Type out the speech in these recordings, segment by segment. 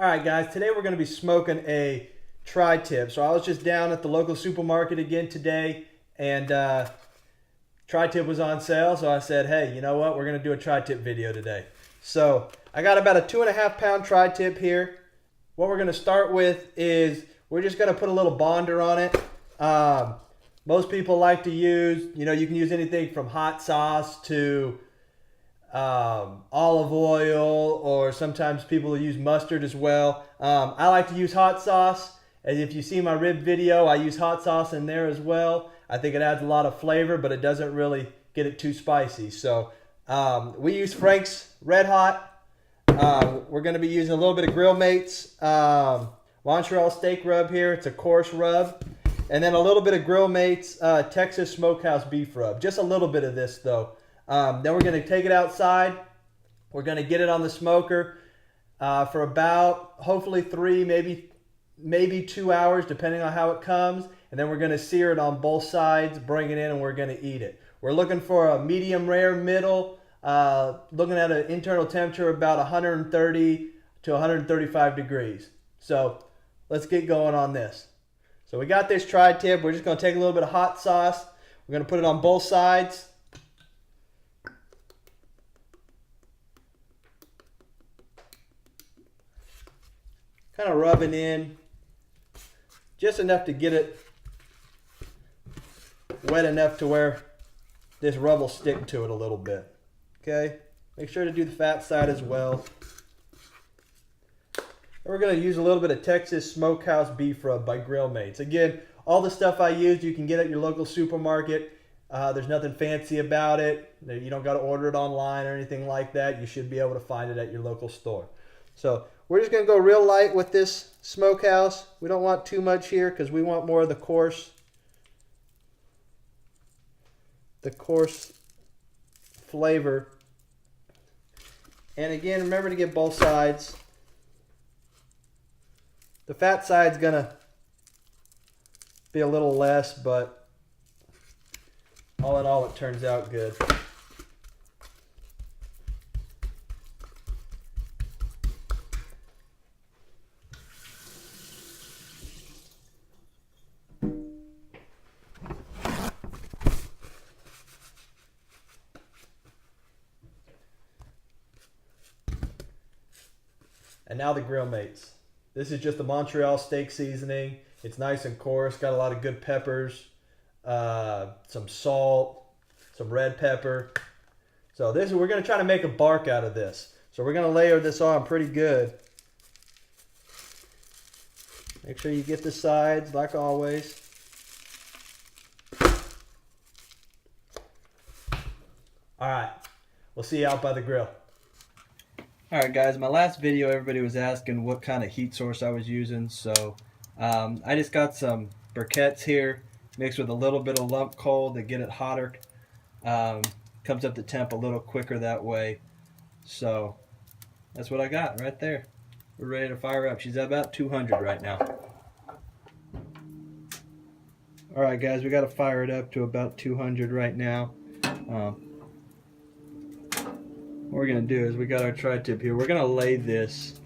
Alright guys, today we're going to be smoking a tri-tip. So I was just down at the local supermarket again today, and tri-tip was on sale, so I said, hey, you know what, we're going to do a tri-tip video today. So I got about a 2.5 pound tri-tip here. What we're going to start with is we're just going to put a little bonder on it. Most people like to use, you can use anything from hot sauce to olive oil, or sometimes people use mustard as well. I like to use hot sauce, and if you see my rib video, I use hot sauce in there as well. I think it adds a lot of flavor, but it doesn't really get it too spicy. So we use Frank's Red Hot. We're going to be using a little bit of Grill Mates Montreal steak rub here. It's a coarse rub. And then a little bit of Grill Mates Texas Smokehouse beef rub. Just a little bit of this though. Then we're going to take it outside. We're going to get it on the smoker for about hopefully 3, maybe 2 hours, depending on how it comes. And then we're going to sear it on both sides, bring it in, and we're going to eat it. We're looking for a medium rare middle, looking at an internal temperature about 130 to 135 degrees. So let's get going on this. So we got this tri-tip. We're just going to take a little bit of hot sauce. We're going to put it on both sides. Kind of rubbing in just enough to get it wet enough to where this rub will stick to it a little bit. Okay, make sure to do the fat side as well. And we're going to use a little bit of Texas Smokehouse beef rub by Grill Mates. Again, all the stuff I used you can get at your local supermarket. There's nothing fancy about it. You don't got to order it online or anything like that. You should be able to find it at your local store. So we're just going to go real light with this Smokehouse. We don't want too much here because we want more of the coarse flavor. And again, remember to get both sides. The fat side's going to be a little less, but all in all, it turns out good. And now the Grill Mates. This is just the Montreal steak seasoning. It's nice and coarse, got a lot of good peppers, some salt, some red pepper. So we're going to try to make a bark out of this. So we're going to layer this on pretty good. Make sure you get the sides like always. All right, we'll see you out by the grill. Alright guys, my last video everybody was asking what kind of heat source I was using, so I just got some briquettes here mixed with a little bit of lump coal to get it hotter. Comes up to temp a little quicker that way. So that's what I got right there. We're ready to fire up. She's at about 200 right now. Alright guys, we got to fire it up to about 200 right now. What we're going to do is we got our tri-tip here. We're going to lay this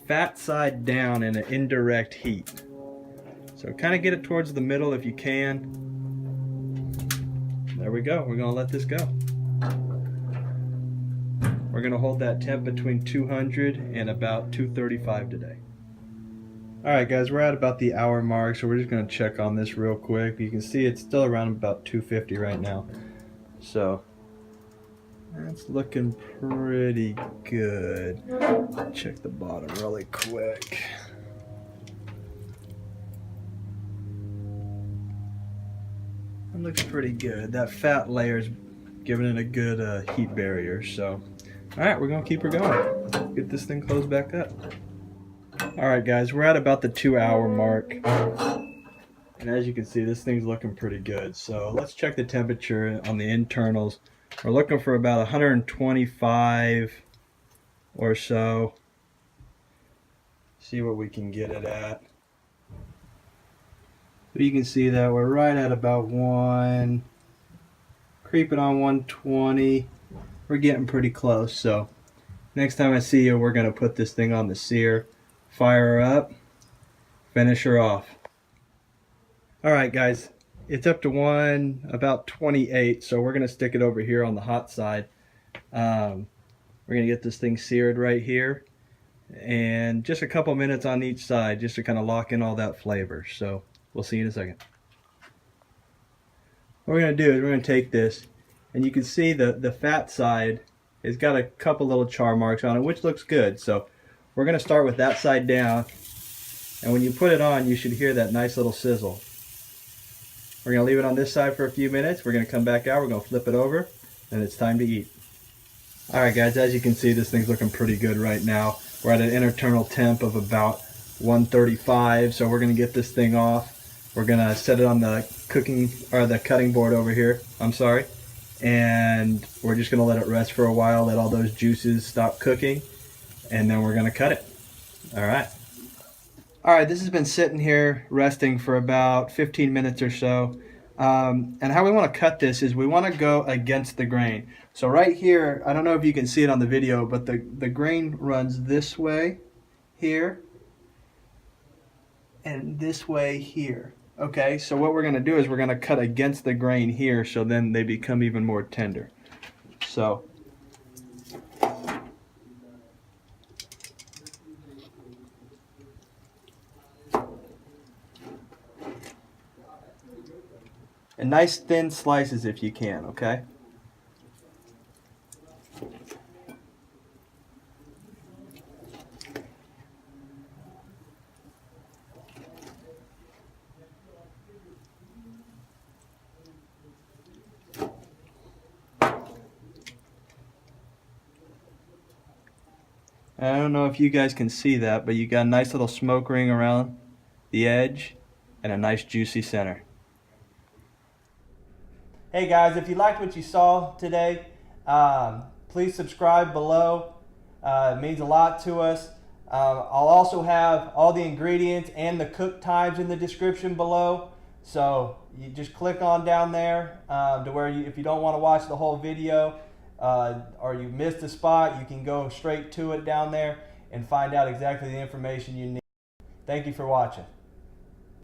fat side down in an indirect heat. So kind of get it towards the middle if you can. There we go. We're going to let this go. We're going to hold that temp between 200 and about 235 today. Alright guys, we're at about the hour mark, so we're just going to check on this real quick. You can see it's still around about 250 right now. So that's looking pretty good. Check the bottom really quick. It looks pretty good. That fat layer's giving it a good heat barrier. So, alright, we're going to keep her going. Get this thing closed back up. Alright guys, we're at about the 2-hour mark. And as you can see, this thing's looking pretty good. So let's check the temperature on the internals. We're looking for about 125 or so. See what we can get it at. But you can see that we're right at about creeping on 120. We're getting pretty close. So Next time I see you, we're gonna put this thing on the sear, fire her up, finish her off. All right, guys, it's up to about 28, so we're gonna stick it over here on the hot side. We're gonna get this thing seared right here, and just a couple minutes on each side, just to kind of lock in all that flavor. So we'll see you in a second. What we're gonna do is we're gonna take this, and you can see the fat side has got a couple little char marks on it, which looks good. So we're gonna start with that side down, and when you put it on, you should hear that nice little sizzle. We're gonna leave it on this side for a few minutes. We're gonna come back out, we're gonna flip it over, and it's time to eat. All right, guys, as you can see, this thing's looking pretty good right now. We're at an internal temp of about 135, so we're gonna get this thing off. We're gonna set it on the cutting board over here, and we're just gonna let it rest for a while, let all those juices stop cooking, and then we're gonna cut it. All right. All right, this has been sitting here resting for about 15 minutes or so. And how we want to cut this is we want to go against the grain. So right here, I don't know if you can see it on the video, but the grain runs this way here and this way here. Okay, so what we're going to do is we're going to cut against the grain here, so then they become even more tender. So and nice thin slices if you can, okay? I don't know if you guys can see that, but you got a nice little smoke ring around the edge and a nice juicy center. Hey guys, if you liked what you saw today, please subscribe below. It means a lot to us. I'll also have all the ingredients and the cook times in the description below. So you just click on down there to where if you don't want to watch the whole video or you missed a spot, you can go straight to it down there and find out exactly the information you need. Thank you for watching.